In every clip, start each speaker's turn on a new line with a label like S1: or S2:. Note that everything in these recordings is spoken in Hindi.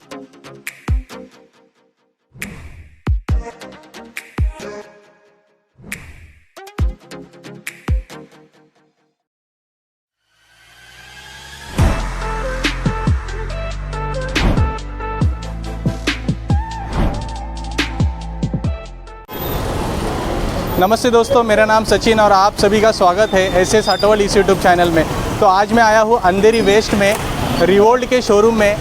S1: नमस्ते दोस्तों, मेरा नाम सचिन और आप सभी का स्वागत है एसएस ऑटोवर्ल्ड इस यूट्यूब चैनल में। तो आज मैं आया हूँ अंधेरी वेस्ट में रिवोल्ट के शोरूम में।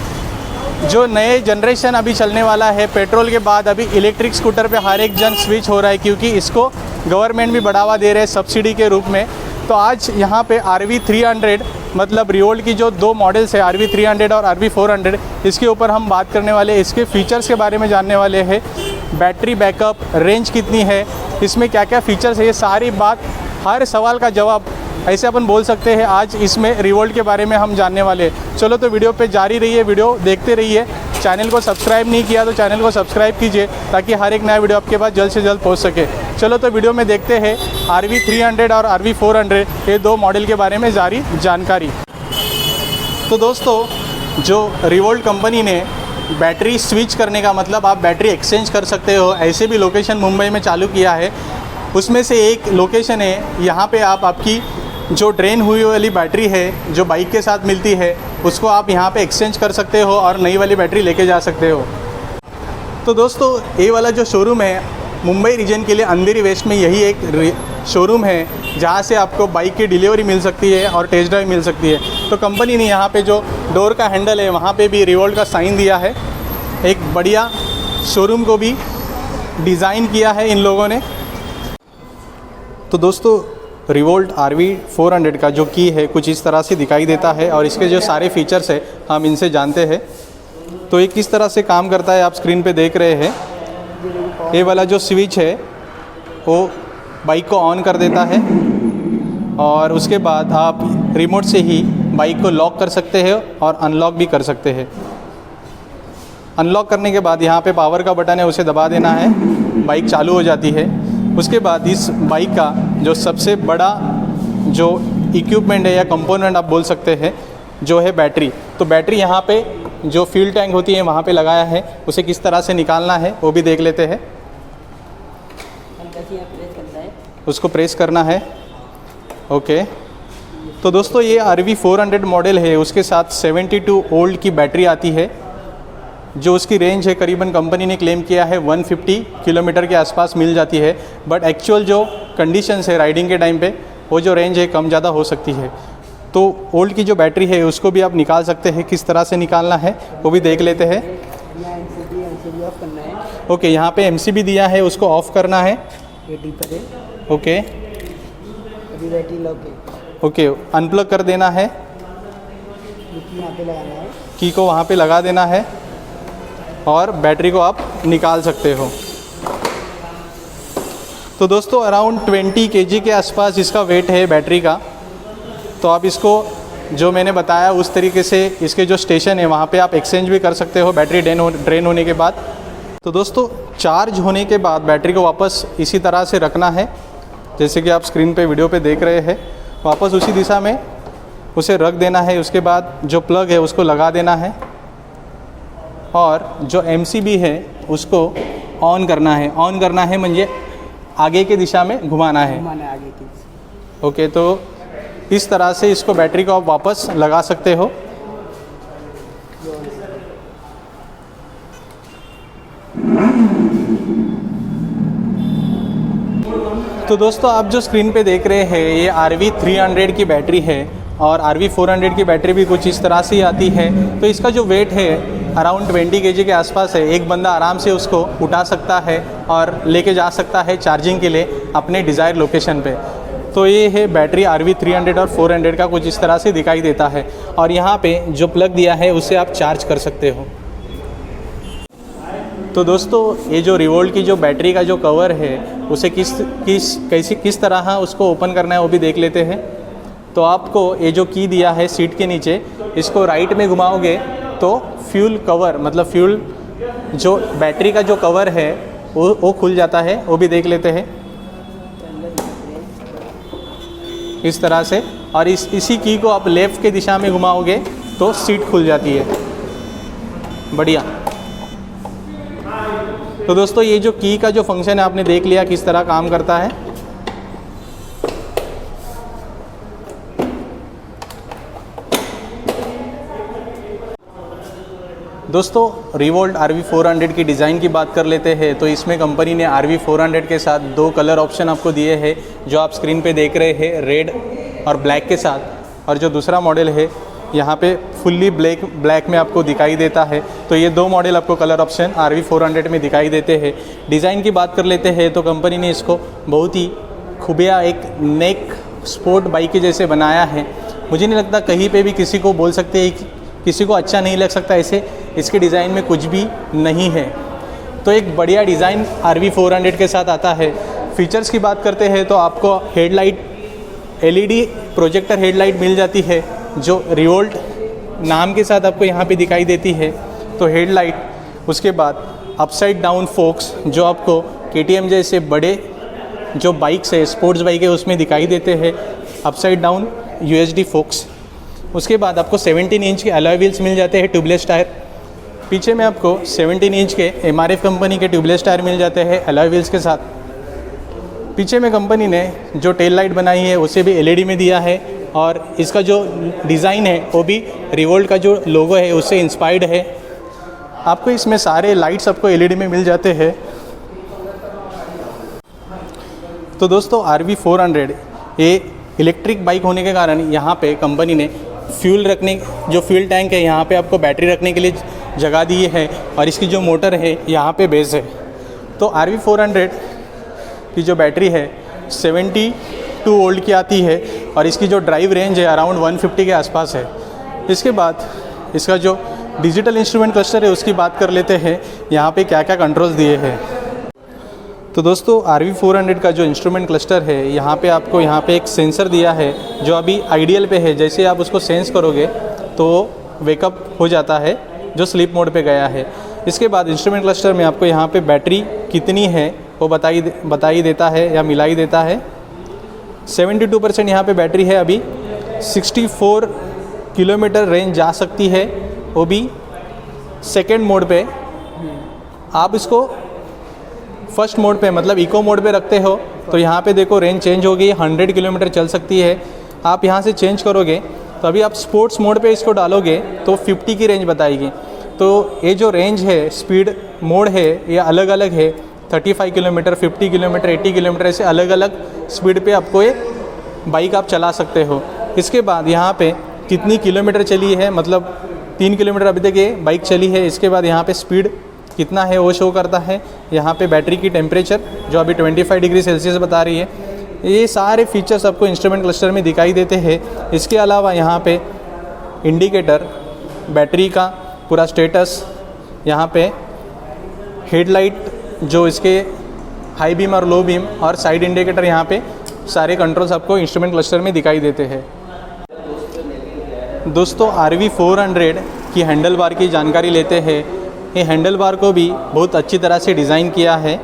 S1: जो नए जनरेशन अभी चलने वाला है, पेट्रोल के बाद अभी इलेक्ट्रिक स्कूटर पे हर एक जन स्विच हो रहा है, क्योंकि इसको गवर्नमेंट भी बढ़ावा दे रहे हैं सब्सिडी के रूप में। तो आज यहाँ पे RV300 मतलब रिवोल्ट की जो दो मॉडल्स है RV300 और RV400, इसके ऊपर हम बात करने वाले हैं। इसके फीचर्स के बारे में जानने वाले हैं, बैटरी बैकअप, रेंज कितनी है, इसमें क्या क्या फीचर्स है, ये सारी बात, हर सवाल का जवाब ऐसे अपन बोल सकते हैं आज इसमें रिवोल्ट के बारे में हम जानने वाले हैं। चलो तो वीडियो पे जारी रहिए, वीडियो देखते रहिए। चैनल को सब्सक्राइब नहीं किया तो चैनल को सब्सक्राइब कीजिए, ताकि हर एक नया वीडियो आपके पास जल्द से जल्द पहुंच सके। चलो तो वीडियो में देखते हैं RV300 और RV400 ये दो मॉडल के बारे में जारी जानकारी। तो दोस्तों, जो रिवोल्ट कंपनी ने बैटरी स्विच करने का मतलब आप बैटरी एक्सचेंज कर सकते हो, ऐसे भी लोकेशन मुंबई में चालू किया है। उसमें से एक लोकेशन है यहाँ पे आप आपकी जो ड्रेन हुई वाली बैटरी है जो बाइक के साथ मिलती है, उसको आप यहाँ पे एक्सचेंज कर सकते हो और नई वाली बैटरी लेके जा सकते हो। तो दोस्तों, ये वाला जो शोरूम है मुंबई रीजन के लिए अंधेरी वेस्ट में यही एक शोरूम है जहाँ से आपको बाइक की डिलीवरी मिल सकती है और टेस्ट ड्राइव मिल सकती है। तो कंपनी ने यहाँ पे जो डोर का हैंडल है वहाँ पे भी रिवोल्ट का साइन दिया है। एक बढ़िया शोरूम को भी डिज़ाइन किया है इन लोगों ने। तो दोस्तों, रिवोल्ट RV400 का जो की है कुछ इस तरह से दिखाई देता है और इसके जो सारे फीचर्स है हम इनसे जानते हैं। तो ये किस तरह से काम करता है आप स्क्रीन पे देख रहे हैं। ये वाला जो स्विच है वो बाइक को ऑन कर देता है और उसके बाद आप रिमोट से ही बाइक को लॉक कर सकते हैं और अनलॉक भी कर सकते हैं। अनलॉक करने के बाद यहाँ पे पावर का बटन है, उसे दबा देना है, बाइक चालू हो जाती है। उसके बाद इस बाइक का जो सबसे बड़ा जो इक्विपमेंट है या कंपोनेंट आप बोल सकते हैं जो है बैटरी। तो बैटरी यहाँ पे जो फ्यूल टैंक होती है वहाँ पे लगाया है, उसे किस तरह से निकालना है वो भी देख लेते हैं। उसको प्रेस करना है, ओके। तो दोस्तों, ये RV400 मॉडल है, उसके साथ 72 वोल्ट की बैटरी आती है। जो उसकी रेंज है करीबन कंपनी ने क्लेम किया है 150 किलोमीटर के आसपास मिल जाती है। बट एक्चुअल जो कंडीशंस है राइडिंग के टाइम पे वो जो रेंज है कम ज़्यादा हो सकती है। तो ओल्ड की जो बैटरी है उसको भी आप निकाल सकते हैं, किस तरह से निकालना है वो भी देख लेते हैं। ओके, यहाँ पे MCB दिया है, उसको ऑफ़ करना है। ओके ओके, अनप्लग कर देना है, की को वहाँ पे लगा देना है और बैटरी को आप निकाल सकते हो। तो दोस्तों, अराउंड 20 kg के आसपास इसका वेट है बैटरी का। तो आप इसको जो मैंने बताया उस तरीके से इसके जो स्टेशन है वहाँ पे आप एक्सचेंज भी कर सकते हो बैटरी ड्रेन होने के बाद। तो दोस्तों, चार्ज होने के बाद बैटरी को वापस इसी तरह से रखना है, जैसे कि आप स्क्रीन पे वीडियो पे देख रहे हैं। वापस उसी दिशा में उसे रख देना है। उसके बाद जो प्लग है उसको लगा देना है और जो MCB है उसको ऑन करना है। ऑन करना है म्हणजे आगे की दिशा में घुमाना है। ओके, तो इस तरह से इसको बैटरी को आप वापस लगा सकते हो। तो दोस्तों, आप जो स्क्रीन पे देख रहे हैं ये RV300 की बैटरी है और RV400 की बैटरी भी कुछ इस तरह से ही आती है। तो इसका जो वेट है अराउंड 20 kg के आसपास है। एक बंदा आराम से उसको उठा सकता है और लेके जा सकता है चार्जिंग के लिए अपने डिज़ायर लोकेशन पे। तो ये है बैटरी RV300 और 400 का, कुछ इस तरह से दिखाई देता है। और यहाँ पे जो प्लग दिया है उससे आप चार्ज कर सकते हो। तो दोस्तों, ये जो रिवोल्ट की जो बैटरी का जो कवर है उसे किस तरह उसको ओपन करना है वो भी देख लेते हैं। तो आपको ये जो की दिया है सीट के नीचे, इसको राइट में घुमाओगे तो फ्यूल कवर मतलब फ्यूल जो बैटरी का जो कवर है वो खुल जाता है, वो भी देख लेते हैं इस तरह से। और इसी की को आप लेफ़्ट के दिशा में घुमाओगे तो सीट खुल जाती है। बढ़िया। तो दोस्तों ये जो की का जो फंक्शन है आपने देख लिया किस तरह काम करता है। दोस्तों रिवोल्ट RV400 की डिज़ाइन की बात कर लेते हैं तो इसमें कंपनी ने RV400 के साथ 2 कलर ऑप्शन आपको दिए हैं जो आप स्क्रीन पे देख रहे हैं, रेड और ब्लैक के साथ। और जो दूसरा मॉडल है यहाँ पे फुल्ली ब्लैक में आपको दिखाई देता है। तो ये 2 मॉडल आपको कलर ऑप्शन RV400 में दिखाई देते हैं। डिज़ाइन की बात कर लेते हैं तो कंपनी ने इसको बहुत ही खूबिया एक नेक स्पोर्ट बाइक के जैसे बनाया है। मुझे नहीं लगता कहीं पे भी किसी को बोल सकते हैं कि किसी को अच्छा नहीं लग सकता, ऐसे इसके डिज़ाइन में कुछ भी नहीं है। तो एक बढ़िया डिज़ाइन RV400 के साथ आता है। फीचर्स की बात करते हैं तो आपको हेडलाइट LED प्रोजेक्टर हेडलाइट मिल जाती है जो रिवोल्ट नाम के साथ आपको यहाँ पे दिखाई देती है। तो हेडलाइट, उसके बाद अपसाइड डाउन फोक्स जो आपको KTM जैसे बड़े जो बाइक्स है, स्पोर्ट्स बाइक है, उसमें दिखाई देते हैं अपसाइड डाउन USD फोक्स। उसके बाद आपको 17 इंच के अलॉय व्हील्स मिल जाते हैं, ट्यूबलेस टायर। पीछे में आपको 17 इंच के MRF कंपनी के ट्यूबलेस टायर मिल जाते हैं अलॉय व्हील्स के साथ। पीछे में कंपनी ने जो टेल लाइट बनाई है उसे भी LED में दिया है और इसका जो डिज़ाइन है वो भी रिवोल्ट का जो लोगो है उससे इंस्पायर्ड है। आपको इसमें सारे लाइट्स आपको LED में मिल जाते हैं। तो दोस्तों RV400 ये इलेक्ट्रिक बाइक होने के कारण यहाँ पे कंपनी ने फ्यूल टैंक है यहाँ पे आपको बैटरी रखने के लिए जगह दी है और इसकी जो मोटर है यहाँ पे बेस है। तो RV400 की जो बैटरी है 72 वोल्ट की आती है और इसकी जो ड्राइव रेंज है अराउंड 150 के आसपास है। इसके बाद इसका जो डिजिटल इंस्ट्रूमेंट क्लस्टर है उसकी बात कर लेते हैं, यहाँ पे क्या क्या कंट्रोल्स दिए हैं। तो दोस्तों RV400 का जो इंस्ट्रूमेंट क्लस्टर है यहाँ पे एक सेंसर दिया है जो अभी आइडियल पे है। जैसे आप उसको सेंस करोगे तो वेकअप हो जाता है जो स्लीप मोड पे गया है। इसके बाद इंस्ट्रूमेंट क्लस्टर में आपको यहाँ पे बैटरी कितनी है वो बताई देता है या मिलाई देता है। 72% यहाँ पे बैटरी है, अभी 64 किलोमीटर रेंज जा सकती है, वो भी सेकेंड मोड पे। आप इसको फर्स्ट मोड पे मतलब इको मोड पे रखते हो तो यहाँ पे देखो रेंज चेंज हो गई, 100 किलोमीटर चल सकती है। आप यहाँ से चेंज करोगे तो अभी आप स्पोर्ट्स मोड पे इसको डालोगे तो 50 की रेंज बताएगी। तो ये जो रेंज है, स्पीड मोड है, ये अलग अलग है। 35 किलोमीटर, 50 किलोमीटर, 80 किलोमीटर ऐसे अलग अलग स्पीड पे आपको ये बाइक आप चला सकते हो। इसके बाद यहाँ पे कितनी किलोमीटर चली है, मतलब 3 किलोमीटर अभी तक ये बाइक चली है। इसके बाद यहाँ पे स्पीड कितना है वो शो करता है। यहाँ पे बैटरी की टेम्परेचर जो अभी 25 डिग्री सेल्सियस बता रही है। ये सारे फीचर्स आपको इंस्ट्रूमेंट क्लस्टर में दिखाई देते हैं। इसके अलावा यहाँ पे इंडिकेटर, बैटरी का पूरा स्टेटस, यहाँ पे हेडलाइट जो इसके हाई बीम और लो बीम और साइड इंडिकेटर, यहाँ पे सारे कंट्रोल्स आपको इंस्ट्रूमेंट क्लस्टर में दिखाई देते हैं। दोस्तों RV400 की हैंडल बार की जानकारी लेते हैं। ये हैंडल बार को भी बहुत अच्छी तरह से डिज़ाइन किया है।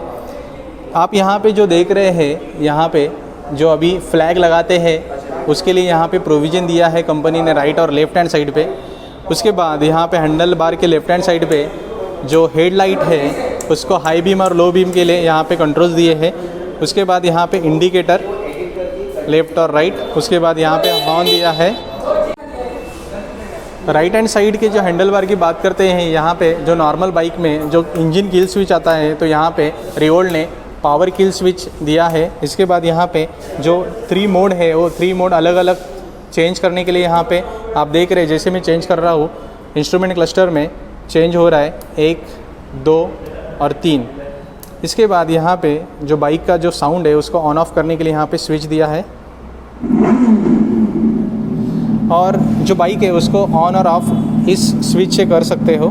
S1: आप यहाँ पे जो देख रहे हैं, यहाँ पे जो अभी फ्लैग लगाते हैं उसके लिए यहाँ पे प्रोविज़न दिया है कंपनी ने राइट और लेफ़्ट हैंड साइड पे। उसके बाद यहाँ पे हैंडल बार के लेफ़्ट हैंड साइड पे जो हेडलाइट है उसको हाई बीम और लो बीम के लिए यहाँ पे कंट्रोल्स दिए हैं। उसके बाद यहाँ पे इंडिकेटर लेफ़्ट और राइट, उसके बाद यहाँ पे हॉर्न दिया है। राइट हैंड साइड के जो हैंडल बार की बात करते हैं, यहाँ पे जो नॉर्मल बाइक में जो इंजन किल स्विच आता है तो यहाँ पे रिवोल्ट ने पावर किल स्विच दिया है। इसके बाद यहाँ पे जो 3 मोड है वो 3 मोड अलग अलग चेंज करने के लिए यहाँ पे आप देख रहे हैं। जैसे मैं चेंज कर रहा हूँ इंस्ट्रूमेंट क्लस्टर में चेंज हो रहा है 1, 2 और 3। इसके बाद यहाँ पे जो बाइक का जो साउंड है उसको ऑन ऑफ करने के लिए यहाँ पे स्विच दिया है और जो बाइक है उसको ऑन और ऑफ इस स्विच से कर सकते हो।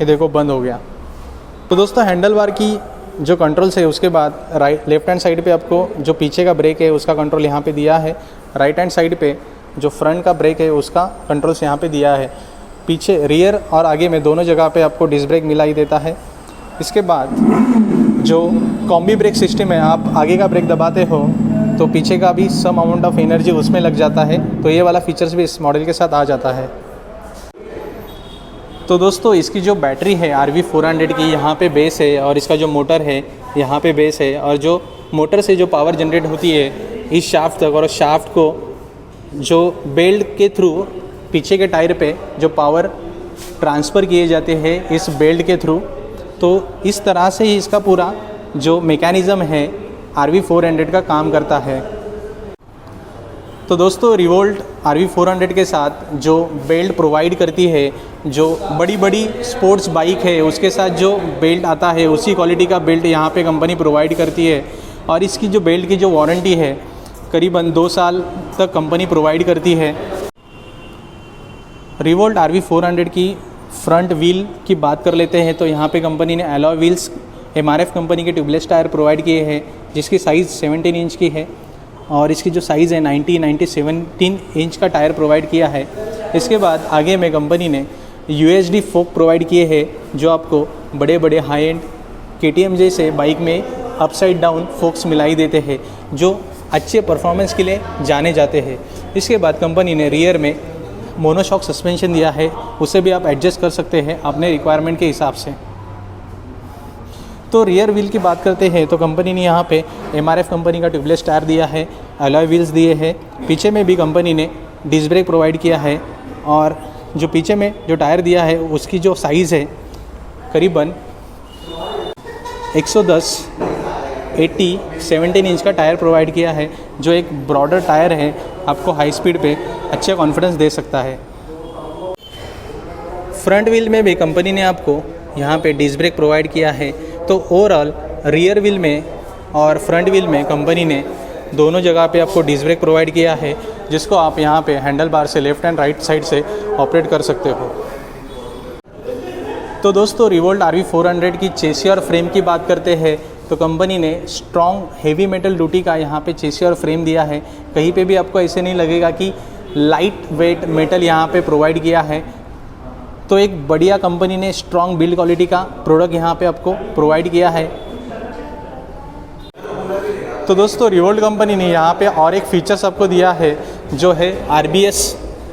S1: ये देखो बंद हो गया। तो दोस्तों हैंडल बार की जो कंट्रोल्स है उसके बाद लेफ़्ट हैंड साइड पे आपको जो पीछे का ब्रेक है उसका कंट्रोल यहाँ पे दिया है। राइट हैंड साइड पे जो फ्रंट का ब्रेक है उसका कंट्रोल्स यहाँ पे दिया है। पीछे रियर और आगे में दोनों जगह पे आपको डिस्क ब्रेक मिलाई देता है। इसके बाद जो कॉम्बी ब्रेक सिस्टम है, आप आगे का ब्रेक दबाते हो तो पीछे का भी सम अमाउंट ऑफ एनर्जी उसमें लग जाता है। तो ये वाला फीचर्स भी इस मॉडल के साथ आ जाता है। तो दोस्तों इसकी जो बैटरी है RV400 की यहाँ पे बेस है और इसका जो मोटर है यहाँ पे बेस है, और जो मोटर से जो पावर जनरेट होती है इस शाफ्ट तक, और शाफ्ट को जो बेल्ट के थ्रू पीछे के टायर पे जो पावर ट्रांसफ़र किए जाते हैं इस बेल्ट के थ्रू। तो इस तरह से ही इसका पूरा जो मैकेनिज़्म है RV400 का काम करता है। तो दोस्तों रिवोल्ट RV400 के साथ जो बेल्ट प्रोवाइड करती है, जो बड़ी बड़ी स्पोर्ट्स बाइक है उसके साथ जो बेल्ट आता है उसी क्वालिटी का बेल्ट यहाँ पे कंपनी प्रोवाइड करती है। और इसकी जो बेल्ट की जो वारंटी है करीबन 2 साल तक कंपनी प्रोवाइड करती है। रिवोल्ट RV400 की फ्रंट व्हील की बात कर लेते हैं तो यहाँ पे कंपनी ने एलॉय व्हील्स MRF कंपनी के ट्यूबलेस टायर प्रोवाइड किए हैं, जिसकी साइज़ 17 इंच की है, और इसकी जो साइज़ है 17 इंच का टायर प्रोवाइड किया है। इसके बाद आगे में कंपनी ने UHD फोक प्रोवाइड किए हैं, जो आपको बड़े बड़े हाई एंड KTM जैसे बाइक में अपसाइड डाउन फोक्स मिलाई देते हैं, जो अच्छे परफॉर्मेंस के लिए जाने जाते हैं। इसके बाद कंपनी ने रियर में मोनोशॉक सस्पेंशन दिया है, उसे भी आप एडजस्ट कर सकते हैं अपने रिक्वायरमेंट के हिसाब से। तो रियर व्हील की बात करते हैं तो कंपनी ने यहाँ पे MRF कंपनी का ट्यूबलेस टायर दिया है, अलॉय व्हील्स दिए हैं। पीछे में भी कंपनी ने डिस्क ब्रेक प्रोवाइड किया है, और जो पीछे में जो टायर दिया है उसकी जो साइज़ है करीबन 110 80 17 इंच का टायर प्रोवाइड किया है, जो एक ब्रॉडर टायर है, आपको हाई स्पीड पे अच्छा कॉन्फिडेंस दे सकता है। फ्रंट व्हील में भी कंपनी ने आपको यहाँ पे डिस्क ब्रेक प्रोवाइड किया है। तो ओवरऑल रियर व्हील में और फ्रंट व्हील में कंपनी ने दोनों जगह पे आपको डिस्क ब्रेक प्रोवाइड किया है, जिसको आप यहाँ पे हैंडल बार से लेफ़्ट एंड राइट साइड से ऑपरेट कर सकते हो। तो दोस्तों रिवोल्ट RV400 की चेसी और फ्रेम की बात करते हैं तो कंपनी ने स्ट्रॉन्ग हेवी मेटल ड्यूटी का यहाँ पे चेसी और फ्रेम दिया है। कहीं पे भी आपको ऐसे नहीं लगेगा कि लाइट वेट मेटल यहाँ पे प्रोवाइड किया है। तो एक बढ़िया कंपनी ने स्ट्रॉन्ग बिल्ड क्वालिटी का प्रोडक्ट यहाँ पे आपको प्रोवाइड किया है। तो दोस्तों रिवोल्ट कंपनी ने यहाँ पे और एक फीचर्स आपको दिया है, जो है RBS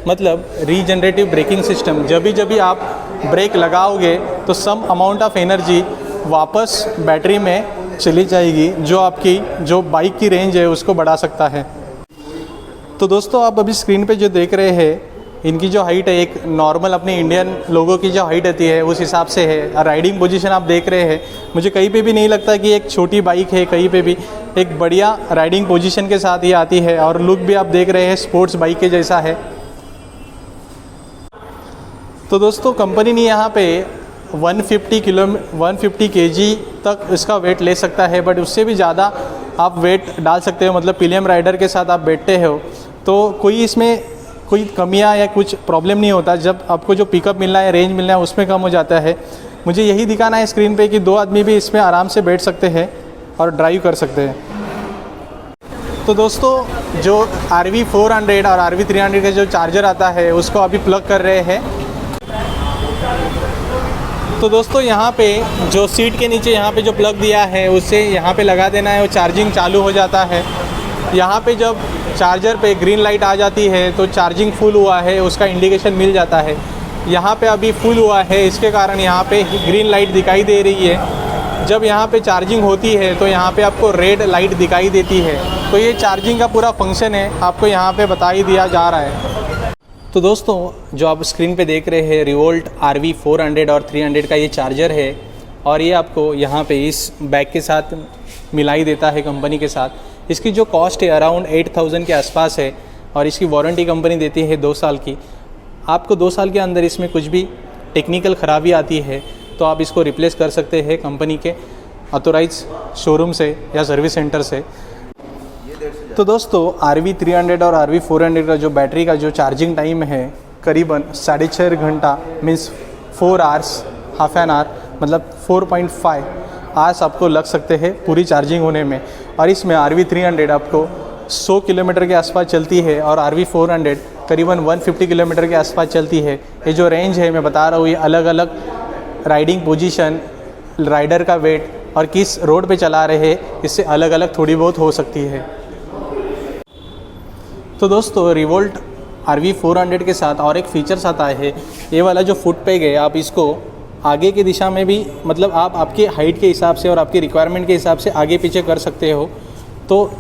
S1: मतलब रीजनरेटिव ब्रेकिंग सिस्टम। जब भी आप ब्रेक लगाओगे तो सम अमाउंट ऑफ एनर्जी वापस बैटरी में चली जाएगी, जो आपकी जो बाइक की रेंज है उसको बढ़ा सकता है। तो दोस्तों आप अभी स्क्रीन पे जो देख रहे हैं इनकी जो हाइट है एक नॉर्मल अपने इंडियन लोगों की जो हाइट होती है उस हिसाब से है। राइडिंग पोजीशन आप देख रहे हैं, मुझे कहीं पे भी नहीं लगता कि एक छोटी बाइक है, कहीं पे भी एक बढ़िया राइडिंग पोजीशन के साथ ये आती है, और लुक भी आप देख रहे हैं स्पोर्ट्स बाइक के जैसा है। तो दोस्तों कंपनी ने यहाँ पे 150 kg तक इसका वेट ले सकता है, बट उससे भी ज़्यादा आप वेट डाल सकते हो। मतलब पिलियम राइडर के साथ आप बैठते हो तो कोई इसमें कोई कमियां या कुछ प्रॉब्लम नहीं होता। जब आपको जो पिकअप मिलना है, रेंज मिलना है, उसमें कम हो जाता है। मुझे यही दिखाना है स्क्रीन पे कि 2 आदमी भी इसमें आराम से बैठ सकते हैं और ड्राइव कर सकते हैं। तो दोस्तों जो RV400 और RV300 का जो चार्जर आता है उसको अभी प्लग कर रहे हैं। तो दोस्तों यहाँ पे जो सीट के नीचे यहाँ पे जो प्लग दिया है उससे यहाँ पे लगा देना है, वो चार्जिंग चालू हो जाता है। यहाँ पे जब चार्जर पे ग्रीन लाइट आ जाती है तो चार्जिंग फुल हुआ है उसका इंडिकेशन मिल जाता है। यहाँ पे अभी फुल हुआ है, इसके कारण यहाँ पे ग्रीन लाइट दिखाई दे रही है। जब यहाँ पे चार्जिंग होती है तो यहाँ पे आपको रेड लाइट दिखाई देती है। तो ये चार्जिंग का पूरा फंक्शन है, आपको यहाँ पे बता ही दिया जा रहा है। तो दोस्तों जो आप स्क्रीन पे देख रहे हैं रिवोल्ट RV400 और 300 का ये चार्जर है, और ये आपको यहाँ पे इस बैग के साथ मिलाई देता है कंपनी के साथ। इसकी जो कॉस्ट है अराउंड 8000 के आसपास है, और इसकी वारंटी कंपनी देती है 2 साल की। आपको 2 साल के अंदर इसमें कुछ भी टेक्निकल ख़राबी आती है तो आप इसको रिप्लेस कर सकते हैं कंपनी के ऑथोराइज शोरूम से या सर्विस सेंटर से। तो दोस्तों RV300 और RV400 का जो बैटरी का जो चार्जिंग टाइम है करीबन 6.5 घंटा means 4 hours, half an hour, मतलब 4.5 आवर्स आपको लग सकते हैं पूरी चार्जिंग होने में। और इसमें RV300 आपको 100 किलोमीटर के आसपास चलती है और RV400 करीबन 150 किलोमीटर के आसपास चलती है। ये जो रेंज है मैं बता रहा हूँ, ये अलग अलग राइडिंग पोजीशन, राइडर का वेट और किस रोड पे चला रहे हैं इससे अलग अलग थोड़ी बहुत हो सकती है। तो दोस्तों रिवोल्ट RV400 के साथ और एक फीचर्स आता है, ये वाला जो फुट पेग है, आप इसको आगे की दिशा में भी, मतलब आप आपके हाइट के हिसाब से और आपकी रिक्वायरमेंट के हिसाब से आगे पीछे कर सकते हो। तो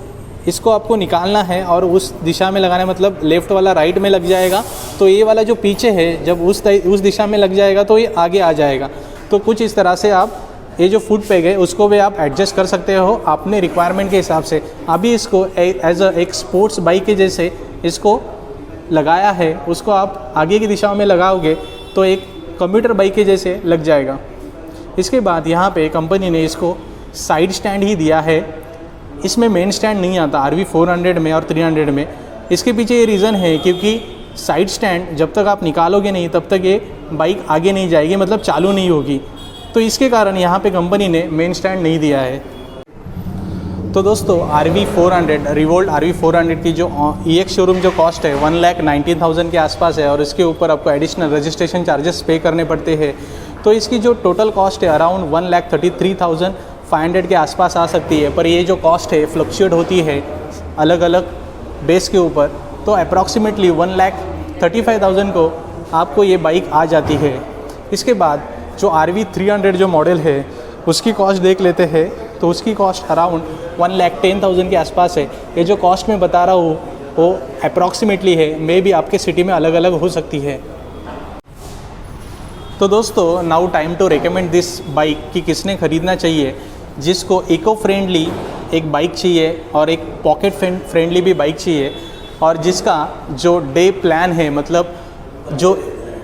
S1: इसको आपको निकालना है और उस दिशा में लगाना है, मतलब लेफ़्ट वाला राइट में लग जाएगा, तो ये वाला जो पीछे है जब उस दिशा में लग जाएगा तो ये आगे आ जाएगा। तो कुछ इस तरह से आप ये जो फुट पेग है उसको भी आप एडजस्ट कर सकते हो अपने रिक्वायरमेंट के हिसाब से। अभी इसको एज एक स्पोर्ट्स बाइक के जैसे इसको लगाया है, उसको आप आगे की दिशा में लगाओगे तो एक कंप्यूटर बाइक के जैसे लग जाएगा। इसके बाद यहाँ पे कंपनी ने इसको साइड स्टैंड ही दिया है, इसमें मेन स्टैंड नहीं आता RV400 में और 300 में। इसके पीछे ये रीज़न है क्योंकि साइड स्टैंड जब तक आप निकालोगे नहीं तब तक ये बाइक आगे नहीं जाएगी, मतलब चालू नहीं होगी। तो इसके कारण यहाँ पे कंपनी ने मेन स्टैंड नहीं दिया है। तो दोस्तों RV400 रिवोल्ट RV400 की जो EX शोरूम जो कॉस्ट है 1,19,000 के आसपास है और इसके ऊपर आपको एडिशनल रजिस्ट्रेशन चार्जेस पे करने पड़ते हैं। तो इसकी जो टोटल कॉस्ट है अराउंड 1,33,500 के आसपास आ सकती है। पर ये जो कॉस्ट है फ्लक्चुएट होती है अलग अलग बेस के ऊपर, तो अप्रॉक्सीमेटली 1,35,000 को आपको ये बाइक आ जाती है। इसके बाद जो RV300 जो मॉडल है उसकी कॉस्ट देख लेते हैं, तो उसकी कॉस्ट अराउंड 1,10,000 के आसपास है। ये जो कॉस्ट मैं बता रहा हूँ वो अप्रॉक्सीमेटली है, मे भी आपके सिटी में अलग अलग हो सकती है। तो दोस्तों now time to recommend this bike कि किसने ख़रीदना चाहिए, जिसको इको फ्रेंडली एक बाइक चाहिए और एक पॉकेट फ्रेंडली भी बाइक चाहिए, और जिसका जो डे प्लान है, मतलब जो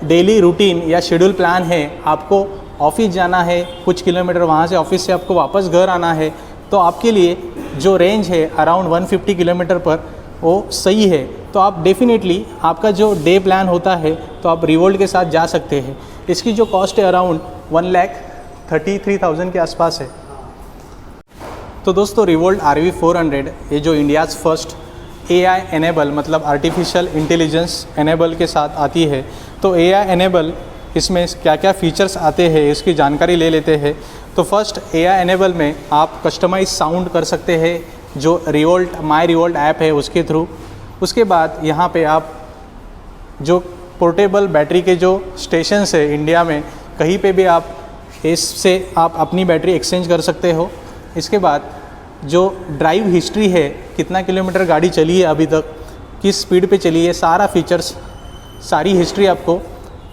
S1: डेली रूटीन या शेड्यूल प्लान है, आपको ऑफिस जाना है कुछ किलोमीटर, वहाँ से ऑफिस से आपको वापस घर आना है, तो आपके लिए जो रेंज है अराउंड 150 किलोमीटर पर वो सही है। तो आप डेफिनेटली आपका जो डे प्लान होता है तो आप रिवोल्ट के साथ जा सकते हैं। इसकी जो कॉस्ट है अराउंड 1,33,000 के आसपास है। तो दोस्तों रिवोल्ट RV400 ये जो इंडियाज़ फर्स्ट AI एनेबल, मतलब आर्टिफिशियल इंटेलिजेंस एनेबल के साथ आती है। तो AI एनेबल इसमें क्या क्या फ़ीचर्स आते हैं इसकी जानकारी ले लेते हैं। तो फर्स्ट AI एनेबल में आप कस्टमाइज साउंड कर सकते हैं जो रिवोल्ट माई रिवोल्ट ऐप है उसके थ्रू। उसके बाद यहाँ पे आप जो पोर्टेबल बैटरी के जो स्टेशंस है इंडिया में, कहीं पे भी आप इससे आप अपनी बैटरी एक्सचेंज कर सकते हो। इसके बाद जो ड्राइव हिस्ट्री है, कितना किलोमीटर गाड़ी चली है अभी तक, किस स्पीड पे चली है, सारा फीचर्स, सारी हिस्ट्री आपको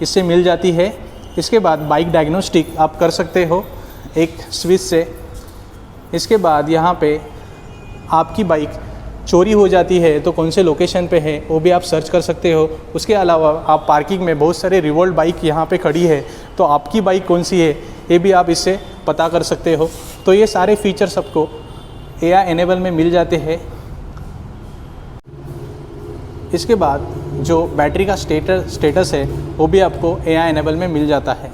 S1: इससे मिल जाती है। इसके बाद बाइक डायग्नोस्टिक आप कर सकते हो एक स्विच से। इसके बाद यहाँ पे आपकी बाइक चोरी हो जाती है तो कौन से लोकेशन पे है वो भी आप सर्च कर सकते हो। उसके अलावा आप पार्किंग में बहुत सारे रिवोल्ट बाइक यहाँ पे खड़ी है, तो आपकी बाइक कौन सी है ये भी आप इससे पता कर सकते हो। तो ये सारे फीचर्स आपको AI एनेबल में मिल जाते हैं। इसके बाद जो बैटरी का स्टेटस है वो भी आपको AI एनेबल में मिल जाता है।